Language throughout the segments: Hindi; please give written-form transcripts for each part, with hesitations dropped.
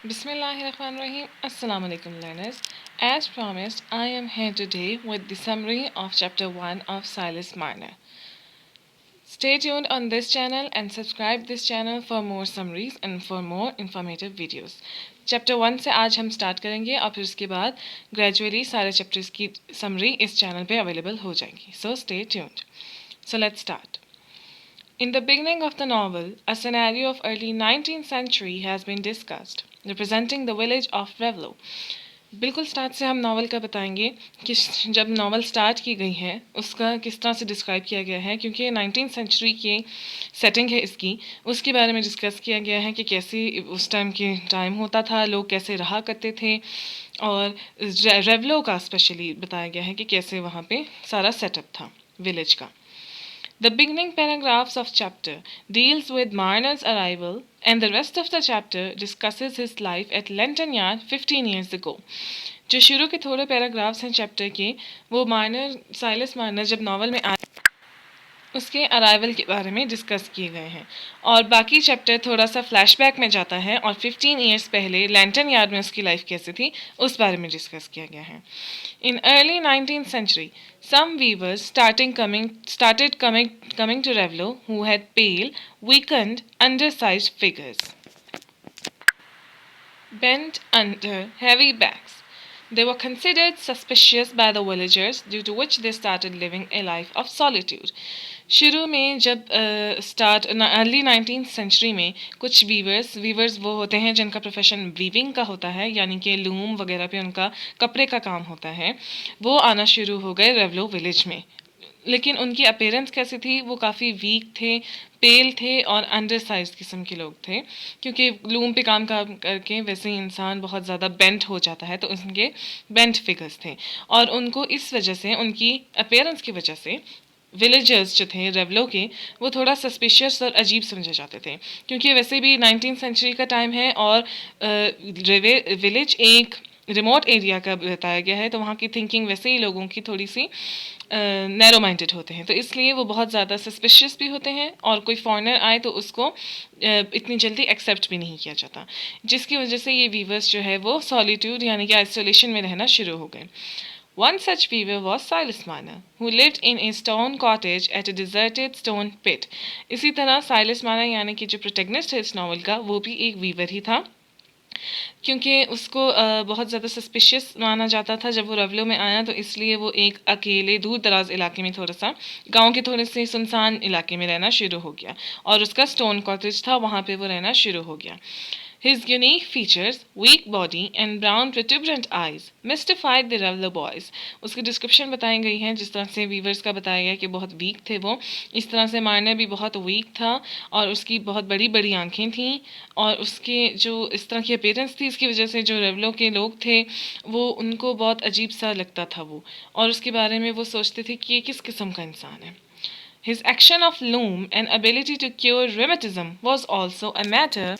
Bismillahirrahmanirrahim. Assalamu alaikum learners. As promised, I am here today with the summary of chapter 1 of Silas Marner. Stay tuned on this channel and subscribe this channel for more summaries and for more informative videos. Chapter 1 से आज हम स्टार्ट करेंगे और फिर उसके बाद ग्रेजुअली सारे चैप्टर्स की समरी इस चैनल पे अवेलेबल हो जाएंगी. So stay tuned. So let's start. In the beginning of the novel, a scenario of early 19th century has been discussed, representing the village of Revlo. बिल्कुल स्टार्ट से हम नावल का बताएंगे कि जब नावल स्टार्ट की गई है उसका किस तरह से डिस्क्राइब किया गया है, क्योंकि 19th सेंचुरी की सेटिंग है इसकी, उसके बारे में डिस्कस किया गया है कि कैसे उस टाइम के टाइम होता था, लोग कैसे रहा करते थे, और रेवलो का स्पेशली बताया गया है कि कैसे वहाँ पे सारा सेटअप था विलेज का. The beginning paragraphs of chapter deals with Marner's arrival, and the rest of the chapter discusses his life at Lenton Yard 15 years ago. जो शुरू के थोड़े पैराग्राफ्स हैं चैप्टर के, वो साइलस मार्नर जब नावल में आए उसके अराइवल के बारे में डिस्कस किए गए हैं, और बाकी चैप्टर थोड़ा सा फ्लैशबैक में जाता है और 15 ईयर्स पहले लैंटन यार्ड में उसकी लाइफ कैसी थी उस बारे में डिस्कस किया गया है. In early 19th century, some weavers started coming to Revlo who had pale, weakened, undersized figures, bent under heavy backs. They were considered suspicious by the villagers, due to which they started living a life of solitude. शुरू में जब स्टार्ट अर्ली 19th सेंचुरी में कुछ वीवर्स वो होते हैं जिनका प्रोफेशन वीविंग का होता है, यानी कि लूम वगैरह पे उनका कपड़े का काम होता है, वो आना शुरू हो गए रेवलो विलेज में. लेकिन उनकी अपीयरेंस कैसी थी, वो काफ़ी वीक थे, पेल थे और अंडर साइज किस्म के लोग थे, क्योंकि लूम पे काम करके वैसे ही इंसान बहुत ज़्यादा बेंट हो जाता है, तो उनके बेंट फिगर्स थे, और उनको इस वजह से, उनकी अपीयरेंस की वजह से विलेजर्स जो थे रेवलो के, वो थोड़ा सस्पिशियस और अजीब समझे जाते थे, क्योंकि वैसे भी 19th सेंचुरी का टाइम है और विलेज एक रिमोट एरिया का बताया गया है, तो वहाँ की थिंकिंग वैसे ही लोगों की थोड़ी सी नैरो माइंडेड होते हैं, तो इसलिए वो बहुत ज़्यादा सस्पिशियस भी होते हैं, और कोई फॉरेनर आए तो उसको इतनी जल्दी एक्सेप्ट भी नहीं किया जाता, जिसकी वजह से ये वीवर्स जो है वो सॉलिट्यूड यानी कि आइसोलेशन में रहना शुरू हो गए. One such weaver was Silas Marner, who lived in a stone cottage at a deserted stone pit. इसी तरह साइलस मार्नर यानी कि जो प्रोटैगनिस्ट है इस नावल का, वो भी एक वीवर ही था, क्योंकि उसको बहुत ज़्यादा सस्पिशियस माना जाता था जब वो रेवलो में आया, तो इसलिए वो एक अकेले दूर दराज इलाके में, थोड़ा सा गांव के थोड़े से सुनसान इलाके में रहना शुरू हो गया, और उसका स्टोन कॉटेज था, वहाँ पे वो रहना शुरू हो गया. His unique features, weak body and brown protuberant eyes mystified the Revlo boys. उसकी डिस्क्रिप्शन बताई गई है, जिस तरह से वीवर्स का बताया गया कि बहुत वीक थे वो, इस तरह से मार्नर भी बहुत वीक था, और उसकी बहुत बड़ी बड़ी आंखें थीं, और उसके जो इस तरह की अपीयरेंस थी, इसकी वजह से जो रेवलो के लोग थे वो उनको बहुत अजीब सा लगता था वो, और उसके बारे में वो सोचते थे कि ये किस किस्म का इंसान है. His action of loom and ability to cure rheumatism was also a matter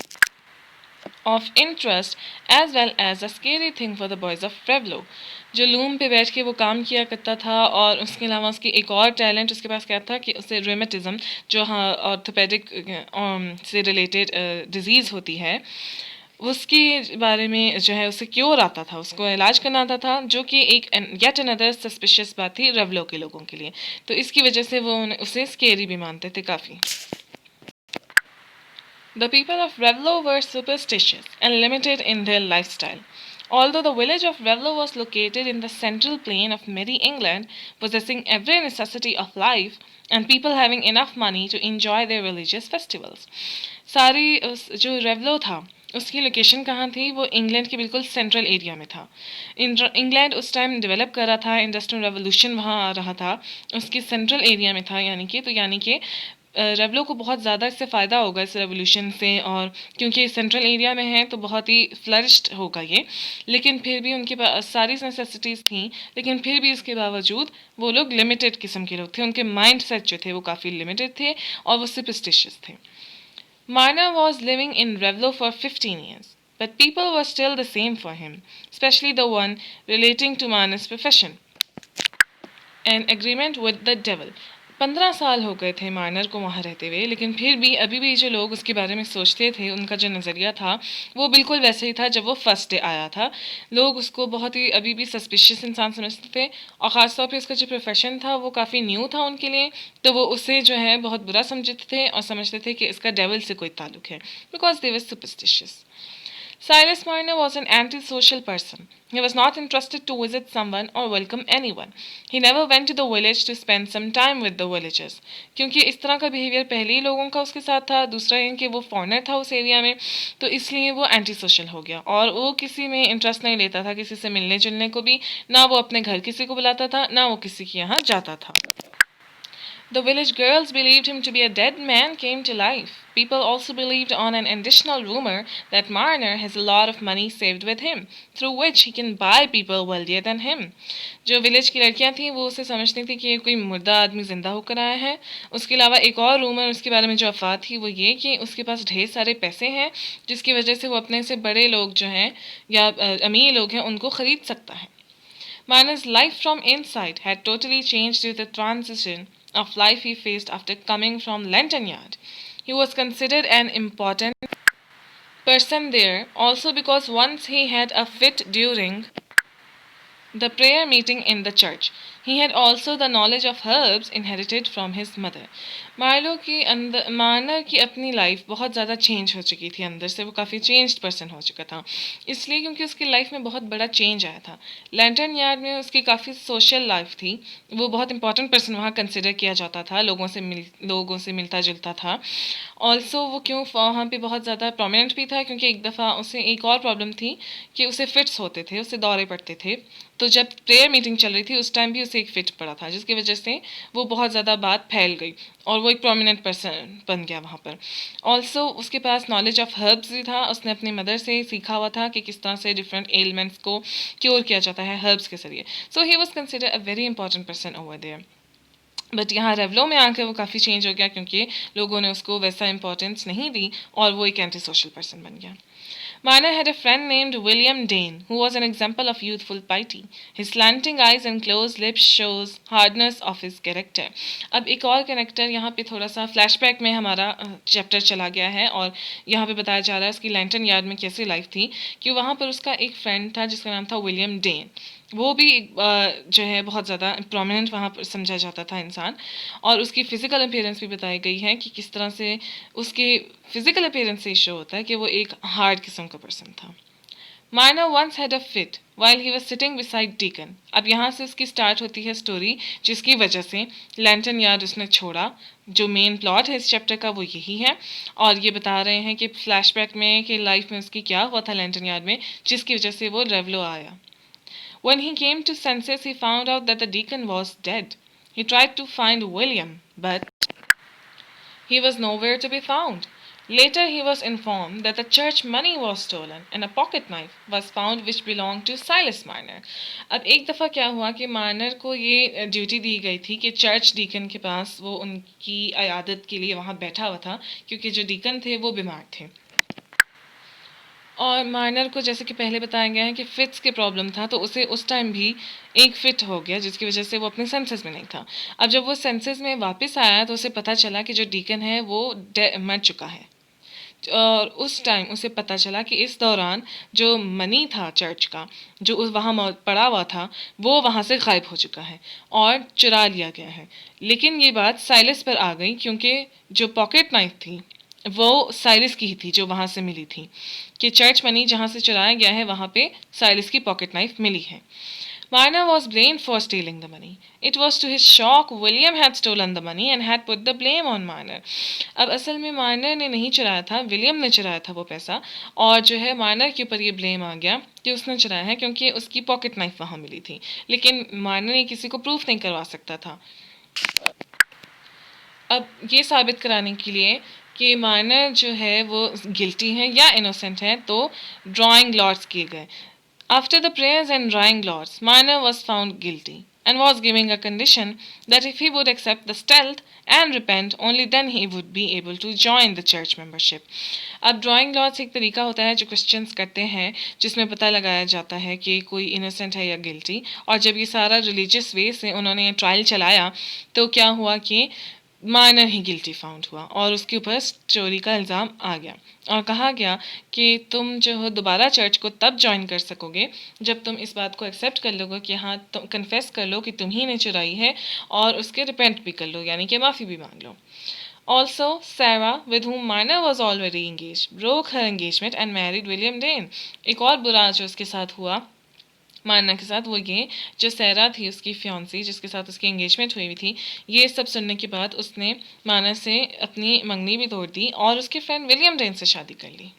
of interest as well as a scary thing for the boys of Revlo. जो लूम पे बैठ के वो काम किया करता था, और उसके अलावा उसकी एक और टैलेंट उसके पास क्या था कि उसे रेमेटिज्म, जो हाँ ऑर्थोपेडिक से रिलेटेड डिजीज़ होती है, उसके बारे में जो है उसे क्योर आता था, उसको इलाज करना आता था, जो कि एक येट अनदर सस्पिशियस बात थी रेवलो के लोगों के लिए, तो इसकी वजह से वो उसे स्केरी भी मानते थे काफ़ी. The people of Revlo were superstitious and limited in their lifestyle. Although the village of Revlo was located in the central plain of Merry England, possessing every necessity of life, and people having enough money to enjoy their religious festivals. सारी जो रेवलो था उसकी लोकेशन कहाँ थी, वो इंग्लैंड के बिल्कुल सेंट्रल एरिया में था. इंग्लैंड उस टाइम डेवलप कर रहा था, इंडस्ट्रियल रेवोल्यूशन वहाँ आ रहा था, उसके सेंट्रल एरिया में था, यानी कि रेवलो को बहुत ज़्यादा इससे फ़ायदा होगा इस रेवोल्यूशन से, और क्योंकि सेंट्रल एरिया में है तो बहुत ही फ्लरिश्ड होगा ये. लेकिन फिर भी उनके पास सारी नेसेसिटीज़ थी, लेकिन फिर भी इसके बावजूद वो लोग लिमिटेड किस्म के लोग थे, उनके माइंड सेट जो थे वो काफ़ी लिमिटेड थे और वो सुपरस्टिशियस थे. Marner was living in Revlo for 15 years, but people were still the same for him, especially the one relating to Marner's profession, an agreement with the devil. 15 साल हो गए थे मार्नर को वहाँ रहते हुए, लेकिन फिर भी अभी भी जो लोग उसके बारे में सोचते थे, उनका जो नज़रिया था वो बिल्कुल वैसे ही था जब वो फर्स्ट डे आया था। लोग उसको बहुत ही अभी भी सस्पिशियस इंसान समझते थे, और ख़ासतौर पे उसका जो प्रोफेशन था वो काफ़ी न्यू था उनके लिए, तो वो उसे जो है बहुत बुरा समझते थे और समझते थे कि इसका डेविल से कोई ताल्लुक है, because they were superstitious. Silas Marner was an antisocial person. He was not interested to visit someone or welcome anyone. He never went to the village to spend some time with the villagers. क्योंकि इस तरह का बिहेवियर पहले ही लोगों का उसके साथ था, दूसरा ये कि वो फॉरनर था उस एरिया में, तो इसलिए वो एंटी सोशल हो गया और वो किसी में इंटरेस्ट नहीं लेता था, किसी से मिलने जुलने को भी, ना वो अपने घर किसी को बुलाता था, ना वो किसी के यहाँ जाता था. The village girls believed him to be a dead man came to life. People also believed on an additional rumor that Marner has a lot of money saved with him, through which he can buy people wealthier than him. जो विलेज की लड़कियां थीं वो उसे समझती थी कि ये कोई मुर्दा आदमी ज़िंदा होकर आया है. उसके अलावा एक और रूमर उसके बारे में जो अफवाह थी वो ये कि उसके पास ढेर सारे पैसे हैं, जिसकी वजह से वो अपने से बड़े लोग जो हैं या अमीर लोग हैं उनको ख़रीद सकता है. Marner's life from inside had totally changed due to the transition of life he faced after coming from Lantern Yard. He was considered an important person there also because once he had a fit during the prayer meeting in the church. He had also the knowledge of herbs inherited from his mother. Marner की अपनी लाइफ बहुत ज़्यादा चेंज हो चुकी थी अंदर से, वो काफ़ी चेंज्ड पर्सन हो चुका था, इसलिए क्योंकि उसकी लाइफ में बहुत बड़ा चेंज आया था. लैंटर्न यार्ड में उसकी काफ़ी सोशल लाइफ थी, वो बहुत इंपॉर्टेंट पर्सन वहाँ कंसिडर किया जाता था, लोगों से मिलता जुलता था. ऑल्सो वो क्यों वहाँ पे बहुत ज़्यादा प्रोमिनेंट भी था क्योंकि एक दफ़ा उसे एक और प्रॉब्लम थी कि उसे फिट्स होते थे, उसे दौरे पड़ते थे. तो जब प्रेयर मीटिंग चल रही थी उस टाइम भी उसे एक फिट पड़ा था, जिसकी वजह से वो बहुत ज़्यादा बात फैल गई और वो एक प्रोमिनेंट पर्सन बन गया वहाँ पर. ऑल्सो उसके पास नॉलेज ऑफ हर्ब्स भी था, उसने अपनी मदर से सीखा हुआ था कि किस तरह से डिफरेंट एलिमेंट्स को क्योर किया जाता है हर्ब्स के जरिए. So he was consider a very important person over there. But यहाँ रेवलो में आकर वो काफ़ी चेंज हो गया क्योंकि लोगों ने उसको वैसा इंपॉर्टेंस नहीं दी और वो एक एंटी सोशल पर्सन बन गया. Marner had a friend named William Dane, who was an example of youthful piety. His slanting eyes and closed lips shows hardness of his character. अब एक और कैरेक्टर यहाँ पे थोड़ा सा फ्लैशबैक में हमारा चैप्टर चला गया है और यहाँ पे बताया जा रहा है उसकी लैंटन यार्ड में कैसी लाइफ थी, कि वहाँ पर उसका एक फ्रेंड था जिसका नाम था विलियम डेन. वो भी जो है बहुत ज़्यादा प्रोमिनेंट वहाँ पर समझा जाता था इंसान, और उसकी फ़िज़िकल अपीयरेंस भी बताई गई है कि किस तरह से उसके फ़िज़िकल अपीयरेंस से शो होता है कि वो एक हार्ड किस्म का पर्सन था. Marner once had a fit while he was sitting beside Deacon. अब यहाँ से उसकी स्टार्ट होती है स्टोरी जिसकी वजह से लैंटन यार्ड उसने छोड़ा. जो मेन प्लॉट है इस चैप्टर का वो यही है, और ये बता रहे हैं कि फ्लैशबैक में कि लाइफ में उसकी क्या हुआ था लैंटन यार्ड में जिसकी वजह से वो रेवलो आया. When he came to senses, he found out that the deacon was dead. He tried to find William, but he was nowhere to be found. Later, he was informed that the church money was stolen and a pocket knife was found which belonged to Silas Marner. अब एक दफ़ा क्या हुआ कि मार्नर को ये ड्यूटी दी गई थी कि चर्च डीकन के पास वो उनकी इयादत के लिए वहाँ बैठा हुआ था क्योंकि जो डीकन थे वो बीमार थे. और मार्नर को जैसे कि पहले बताया गया है कि फिट्स के प्रॉब्लम था, तो उसे उस टाइम भी एक फिट हो गया जिसकी वजह से वो अपने सेंसेस में नहीं था. अब जब वो सेंसेस में वापस आया तो उसे पता चला कि जो डीकन है वो मर चुका है, और उस टाइम उसे पता चला कि इस दौरान जो मनी था चर्च का जो उस वहाँ पड़ा हुआ था वो वहाँ से गायब हो चुका है और चुरा लिया गया है. लेकिन ये बात साइलस पर आ गई क्योंकि जो पॉकेट नाइफ थी वो साइलस की ही थी जो वहाँ से मिली थी, कि चर्च मनी जहाँ से चुराया गया है वहाँ पे साइलस की पॉकेट नाइफ मिली है. Marner was blamed for stealing the money. It was to his shock William had stolen the money and had put the blame on Marner. अब असल में मार्नर ने नहीं चुराया था, विलियम ने चुराया था वो पैसा, और जो है मार्नर के ऊपर ये ब्लेम आ गया कि उसने चुराया है क्योंकि उसकी पॉकेट नाइफ वहाँ मिली थी, लेकिन मार्नर ने किसी को प्रूफ नहीं करवा सकता था. अब ये साबित कराने के लिए कि मार्नर जो है वो गिल्टी है या इनोसेंट है तो ड्राइंग लॉट्स किए गए. After the prayers and drawing lots, Marner was found guilty. and was giving a condition that if he would accept the stealth and repent, only then he would be able to join the church membership. अब ड्राइंग लॉट्स एक तरीका होता है जो क्रिश्चियंस करते हैं, जिसमें पता लगाया जाता है कि कोई इनोसेंट है या गिल्टी। और जब ये सारा रिलीजियस वे से उन्होंने ट्रायल चलाया तो क्या हुआ कि माइनर ही गिल्टी फाउंड हुआ और उसके ऊपर चोरी का इल्ज़ाम आ गया और कहा गया कि तुम जो हो दोबारा चर्च को तब ज्वाइन कर सकोगे जब तुम इस बात को एक्सेप्ट कर लोगे कि हाँ, तुम कन्फेस कर लो कि तुम ही ने चुराई है और उसके रिपेंट भी कर लो, यानी कि माफ़ी भी मांग लो। Also, Sarah, with whom Minor was already engaged, broke her engagement and married William Dane. एक और बुरा जो उसके साथ हुआ माना के साथ वो ये, जो सैरा थी उसकी फियांसी जिसके साथ उसकी एंगेजमेंट हुई थी, ये सब सुनने के बाद उसने माना से अपनी मंगनी भी तोड़ दी और उसके फ्रेंड विलियम डेन से शादी कर ली।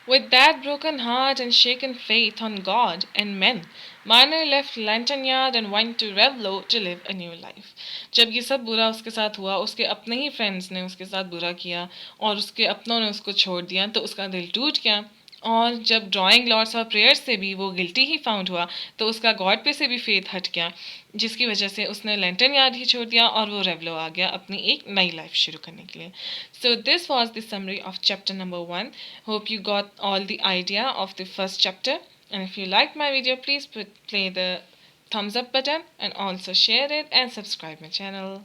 With that broken heart and shaken faith on God and men, Minor left Lantern Yard and went to Revlo to live a new life. जब ये सब बुरा उसके साथ हुआ, उसके अपने ही फ्रेंड्स ने उसके साथ बुरा किया और उसके अपनों ने उसको छोड़ दिया, तो उसका दिल टूट गया। और जब ड्राइंग लॉट्स और प्रेयर्स से भी वो गिल्टी ही फाउंड हुआ तो उसका गॉड पे से भी फेथ हट गया, जिसकी वजह से उसने लैंटन यार्ड ही छोड़ दिया और वो रेवलो आ गया अपनी एक नई लाइफ शुरू करने के लिए। So this was the summary of chapter number 1. Hope you got all the idea of the first chapter, and if you like my video please play the thumbs up button and also share it and subscribe my channel.